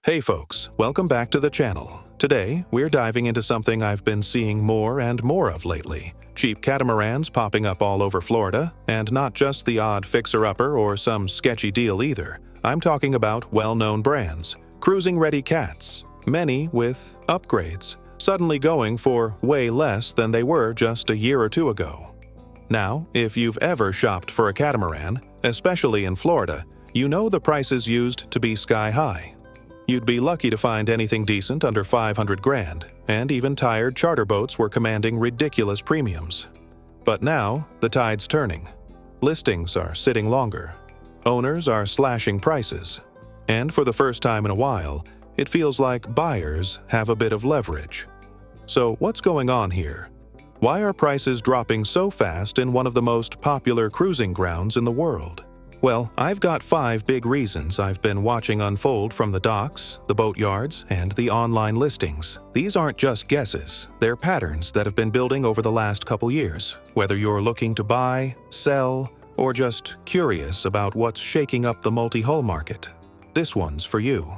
Hey folks, welcome back to the channel. Today, we're diving into something I've been seeing more and more of lately. Cheap catamarans popping up all over Florida, and not just the odd fixer-upper or some sketchy deal either. I'm talking about well-known brands, cruising-ready cats, many with upgrades, suddenly going for way less than they were just a year or two ago. Now, if you've ever shopped for a catamaran, especially in Florida, you know the prices used to be sky-high. You'd be lucky to find anything decent under 500 grand, and even tired charter boats were commanding ridiculous premiums. But now, the tide's turning. Listings are sitting longer. Owners are slashing prices. And for the first time in a while, it feels like buyers have a bit of leverage. So what's going on here? Why are prices dropping so fast in one of the most popular cruising grounds in the world? Well, I've got 5 big reasons I've been watching unfold from the docks, the boatyards, and the online listings. These aren't just guesses, they're patterns that have been building over the last couple years. Whether you're looking to buy, sell, or just curious about what's shaking up the multi-hull market, this one's for you.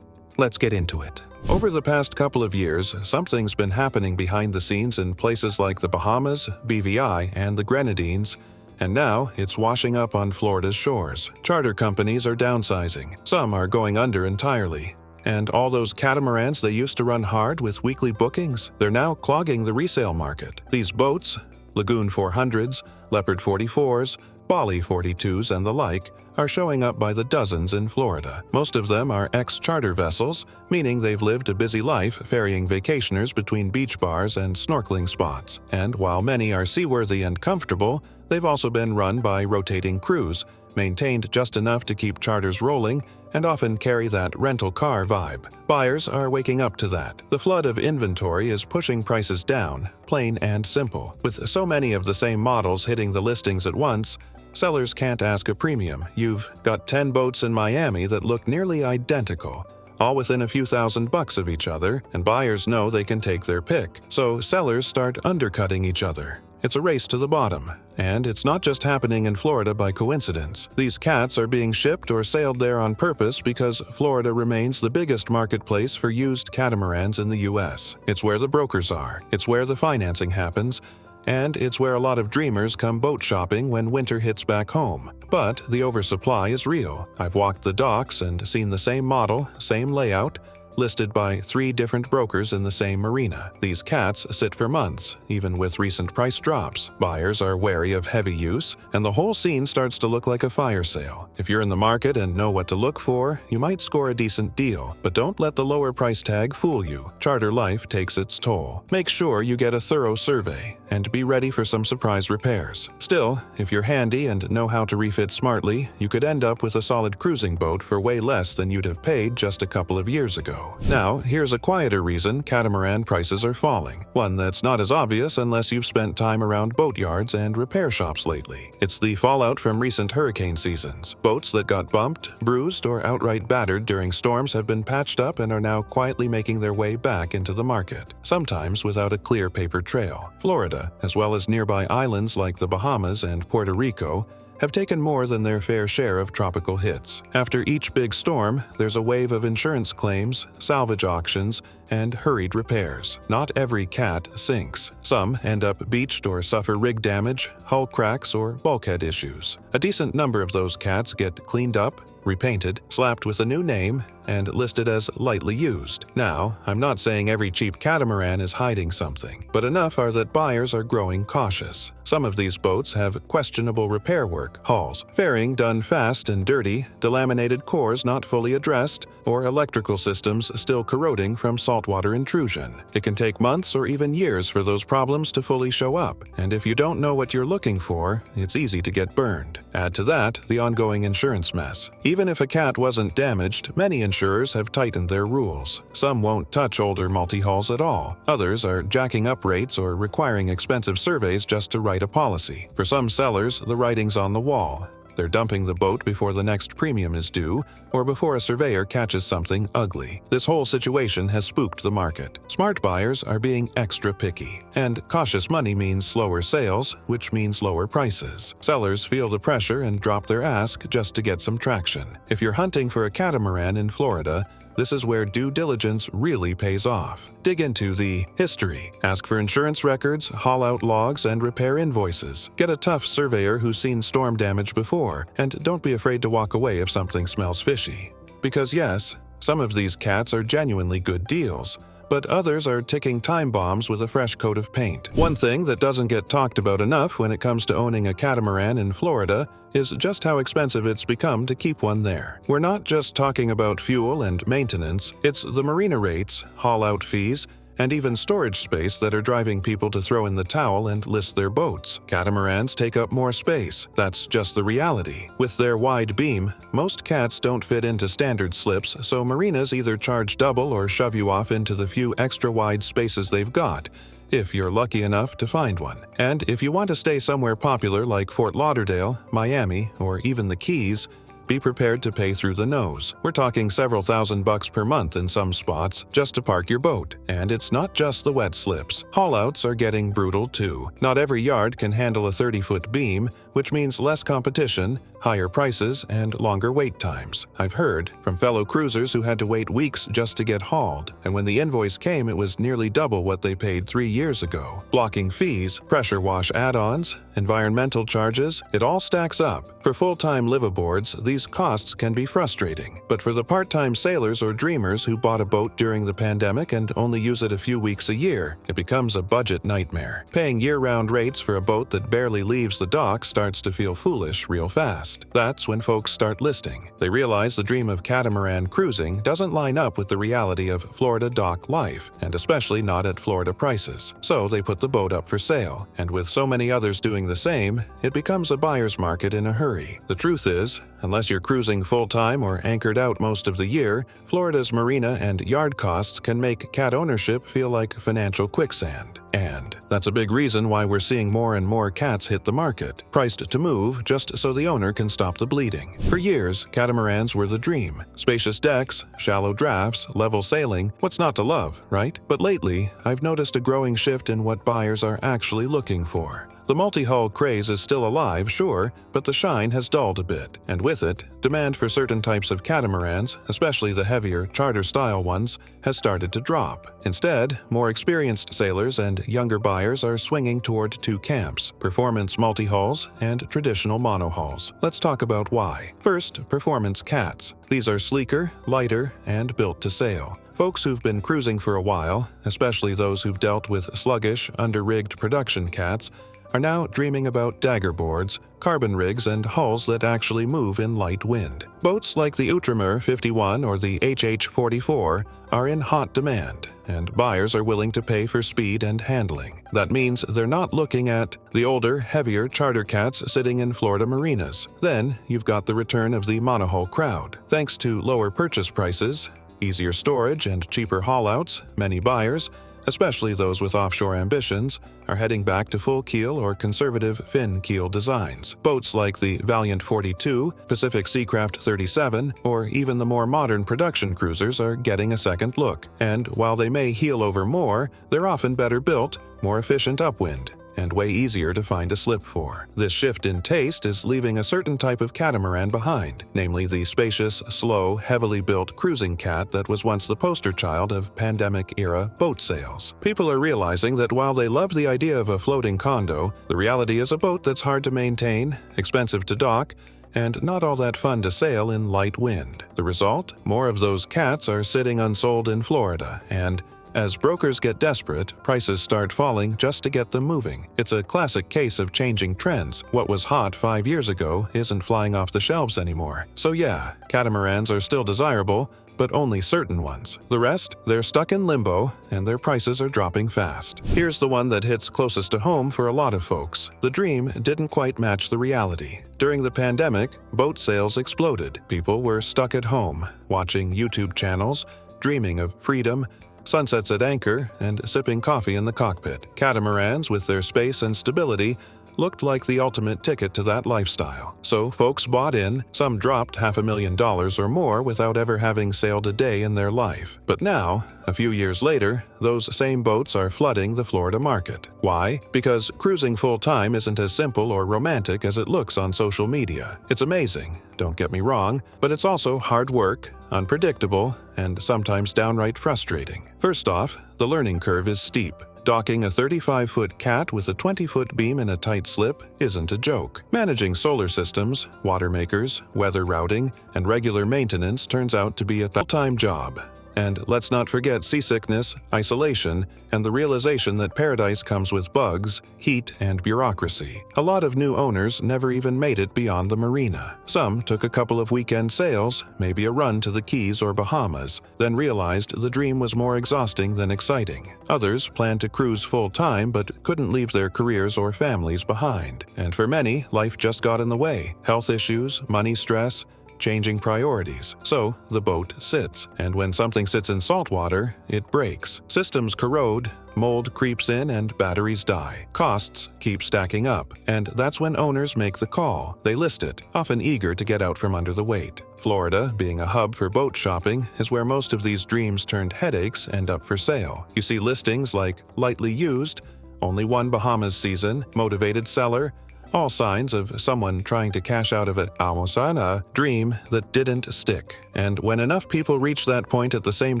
Let's get into it. Over the past couple of years, something's been happening behind the scenes in places like the Bahamas, BVI, and the Grenadines, and now it's washing up on Florida's shores. Charter companies are downsizing. Some are going under entirely. And all those catamarans that used to run hard with weekly bookings, they're now clogging the resale market. These boats, Lagoon 400s, Leopard 44s, Bali 42s, and the like, are showing up by the dozens in Florida. Most of them are ex-charter vessels, meaning they've lived a busy life ferrying vacationers between beach bars and snorkeling spots. And while many are seaworthy and comfortable, they've also been run by rotating crews, maintained just enough to keep charters rolling, and often carry that rental car vibe. Buyers are waking up to that. The flood of inventory is pushing prices down, plain and simple. With so many of the same models hitting the listings at once, sellers can't ask a premium. You've got 10 boats in Miami that look nearly identical, all within a few $1,000s of each other, and buyers know they can take their pick. So sellers start undercutting each other. It's a race to the bottom, and it's not just happening in Florida by coincidence. These cats are being shipped or sailed there on purpose because Florida remains the biggest marketplace for used catamarans in the US. It's where the brokers are, it's where the financing happens, and it's where a lot of dreamers come boat shopping when winter hits back home. But the oversupply is real. I've walked the docks and seen the same model, same layout, listed by 3 different brokers in the same marina. These cats sit for months, even with recent price drops. Buyers are wary of heavy use, and the whole scene starts to look like a fire sale. If you're in the market and know what to look for, you might score a decent deal, but don't let the lower price tag fool you. Charter life takes its toll. Make sure you get a thorough survey, and be ready for some surprise repairs. Still, if you're handy and know how to refit smartly, you could end up with a solid cruising boat for way less than you'd have paid just a couple of years ago. Now, here's a quieter reason catamaran prices are falling. One that's not as obvious unless you've spent time around boatyards and repair shops lately. It's the fallout from recent hurricane seasons. Boats that got bumped, bruised, or outright battered during storms have been patched up and are now quietly making their way back into the market, sometimes without a clear paper trail. Florida, as well as nearby islands like the Bahamas and Puerto Rico, have taken more than their fair share of tropical hits. After each big storm, there's a wave of insurance claims, salvage auctions, and hurried repairs. Not every cat sinks. Some end up beached or suffer rig damage, hull cracks, or bulkhead issues. A decent number of those cats get cleaned up, repainted, slapped with a new name, and listed as lightly used. Now, I'm not saying every cheap catamaran is hiding something, but enough are that buyers are growing cautious. Some of these boats have questionable repair work, hulls, fairing done fast and dirty, delaminated cores not fully addressed, or electrical systems still corroding from saltwater intrusion. It can take months or even years for those problems to fully show up, and if you don't know what you're looking for, it's easy to get burned. Add to that the ongoing insurance mess. Even if a cat wasn't damaged, many insurers have tightened their rules. Some won't touch older multi-hulls at all. Others are jacking up rates or requiring expensive surveys just to write a policy. For some sellers, the writing's on the wall. They're dumping the boat before the next premium is due, or before a surveyor catches something ugly. This whole situation has spooked the market. Smart buyers are being extra picky, and cautious money means slower sales, which means lower prices. Sellers feel the pressure and drop their ask just to get some traction. If you're hunting for a catamaran in Florida, this is where due diligence really pays off. Dig into the history. Ask for insurance records, haul-out logs, and repair invoices. Get a tough surveyor who's seen storm damage before, and don't be afraid to walk away if something smells fishy. Because yes, some of these cats are genuinely good deals, but others are ticking time bombs with a fresh coat of paint. One thing that doesn't get talked about enough when it comes to owning a catamaran in Florida is just how expensive it's become to keep one there. We're not just talking about fuel and maintenance, it's the marina rates, haul-out fees, and even storage space that are driving people to throw in the towel and list their boats. Catamarans take up more space. That's just the reality. With their wide beam, most cats don't fit into standard slips, so marinas either charge double or shove you off into the few extra wide spaces they've got, if you're lucky enough to find one. And if you want to stay somewhere popular like Fort Lauderdale, Miami, or even the Keys, be prepared to pay through the nose. We're talking several $1,000s per month in some spots just to park your boat. And it's not just the wet slips. Haul-outs are getting brutal too. Not every yard can handle a 30-foot beam, which means less competition, higher prices, and longer wait times. I've heard from fellow cruisers who had to wait weeks just to get hauled, and when the invoice came, it was nearly double what they paid 3 years ago. Blocking fees, pressure wash add-ons, environmental charges, it all stacks up. For full-time liveaboards, these costs can be frustrating, but for the part-time sailors or dreamers who bought a boat during the pandemic and only use it a few weeks a year, it becomes a budget nightmare. Paying year-round rates for a boat that barely leaves the dock starts to feel foolish real fast. That's when folks start listing. They realize the dream of catamaran cruising doesn't line up with the reality of Florida dock life, and especially not at Florida prices. So they put the boat up for sale, and with so many others doing the same, it becomes a buyer's market in a hurry. The truth is, unless you're cruising full-time or anchored out most of the year, Florida's marina and yard costs can make cat ownership feel like financial quicksand. And that's a big reason why we're seeing more and more cats hit the market, priced to move just so the owner can stop the bleeding. For years, catamarans were the dream. Spacious decks, shallow drafts, level sailing, what's not to love, right? But lately, I've noticed a growing shift in what buyers are actually looking for. The multi-hull craze is still alive, sure, but the shine has dulled a bit, and with it, demand for certain types of catamarans, especially the heavier, charter-style ones, has started to drop. Instead, more experienced sailors and younger buyers are swinging toward two camps: performance multi-hulls and traditional monohulls. Let's talk about why. First, performance cats. These are sleeker, lighter, and built to sail. Folks who've been cruising for a while, especially those who've dealt with sluggish, under-rigged production cats, are now dreaming about dagger boards, carbon rigs, and hulls that actually move in light wind. Boats like the Outremer 51 or the HH 44 are in hot demand, and buyers are willing to pay for speed and handling. That means they're not looking at the older, heavier charter cats sitting in Florida marinas. Then you've got the return of the monohull crowd. Thanks to lower purchase prices, easier storage, and cheaper haul-outs, many buyers, especially those with offshore ambitions, are heading back to full keel or conservative fin keel designs. Boats like the Valiant 42, Pacific Seacraft 37, or even the more modern production cruisers are getting a second look. And while they may heel over more, they're often better built, more efficient upwind, and way easier to find a slip for. This shift in taste is leaving a certain type of catamaran behind, namely the spacious, slow, heavily built cruising cat that was once the poster child of pandemic-era boat sales. People are realizing that while they love the idea of a floating condo, the reality is a boat that's hard to maintain, expensive to dock, and not all that fun to sail in light wind. The result? More of those cats are sitting unsold in Florida, and as brokers get desperate, prices start falling just to get them moving. It's a classic case of changing trends. What was hot 5 years ago isn't flying off the shelves anymore. So yeah, catamarans are still desirable, but only certain ones. The rest, they're stuck in limbo, and their prices are dropping fast. Here's the one that hits closest to home for a lot of folks. The dream didn't quite match the reality. During the pandemic, boat sales exploded. People were stuck at home, watching YouTube channels, dreaming of freedom, sunsets at anchor, and sipping coffee in the cockpit. Catamarans, with their space and stability, looked like the ultimate ticket to that lifestyle. So folks bought in, some dropped $500,000 or more without ever having sailed a day in their life. But now, a few years later, those same boats are flooding the Florida market. Why? Because cruising full-time isn't as simple or romantic as it looks on social media. It's amazing, don't get me wrong, but it's also hard work, unpredictable, and sometimes downright frustrating. First off, the learning curve is steep. Docking a 35-foot cat with a 20-foot beam in a tight slip isn't a joke. Managing solar systems, water makers, weather routing, and regular maintenance turns out to be a full-time job. And let's not forget seasickness, isolation, and the realization that paradise comes with bugs, heat, and bureaucracy. A lot of new owners never even made it beyond the Marina. Some took a couple of weekend sails, maybe a run to the Keys or Bahamas, then realized the dream was more exhausting than exciting. Others planned to cruise full-time but couldn't leave their careers or families behind. And for many, life just got in the way. Health issues, money stress, changing priorities. So the boat sits, and when something sits in salt water, it breaks. Systems corrode, mold creeps in, and batteries die. Costs keep stacking up, and that's when owners make the call. They list it, often eager to get out from under the weight. Florida, being a hub for boat shopping, is where most of these dreams-turned headaches end up for sale. You see listings like lightly used, only one Bahamas season, motivated seller, all signs of someone trying to cash out of a dream that didn't stick. And when enough people reach that point at the same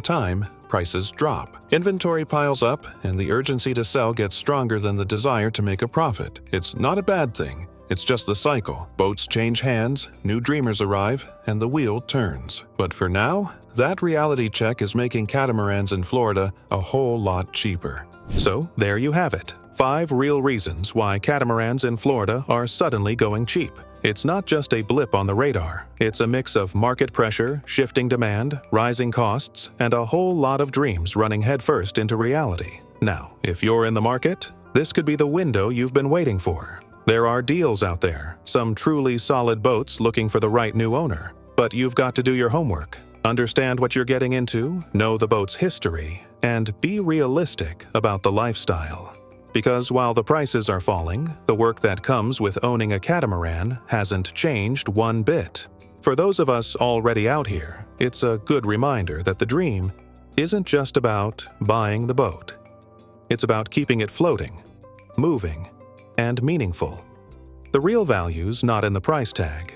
time, prices drop. Inventory piles up, and the urgency to sell gets stronger than the desire to make a profit. It's not a bad thing. It's just the cycle. Boats change hands, new dreamers arrive, and the wheel turns. But for now, that reality check is making catamarans in Florida a whole lot cheaper. So there you have it. 5 real reasons why catamarans in Florida are suddenly going cheap. It's not just a blip on the radar. It's a mix of market pressure, shifting demand, rising costs, and a whole lot of dreams running headfirst into reality. Now, if you're in the market, this could be the window you've been waiting for. There are deals out there, some truly solid boats looking for the right new owner. But you've got to do your homework. Understand what you're getting into, know the boat's history, and be realistic about the lifestyle. Because while the prices are falling, the work that comes with owning a catamaran hasn't changed one bit. For those of us already out here, it's a good reminder that the dream isn't just about buying the boat. It's about keeping it floating, moving, and meaningful. The real value's not in the price tag.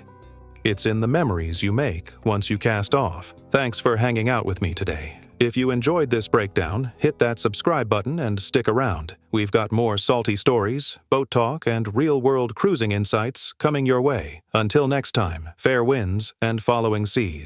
It's in the memories you make once you cast off. Thanks for hanging out with me today. If you enjoyed this breakdown, hit that subscribe button and stick around. We've got more salty stories, boat talk, and real-world cruising insights coming your way. Until next time, fair winds and following seas.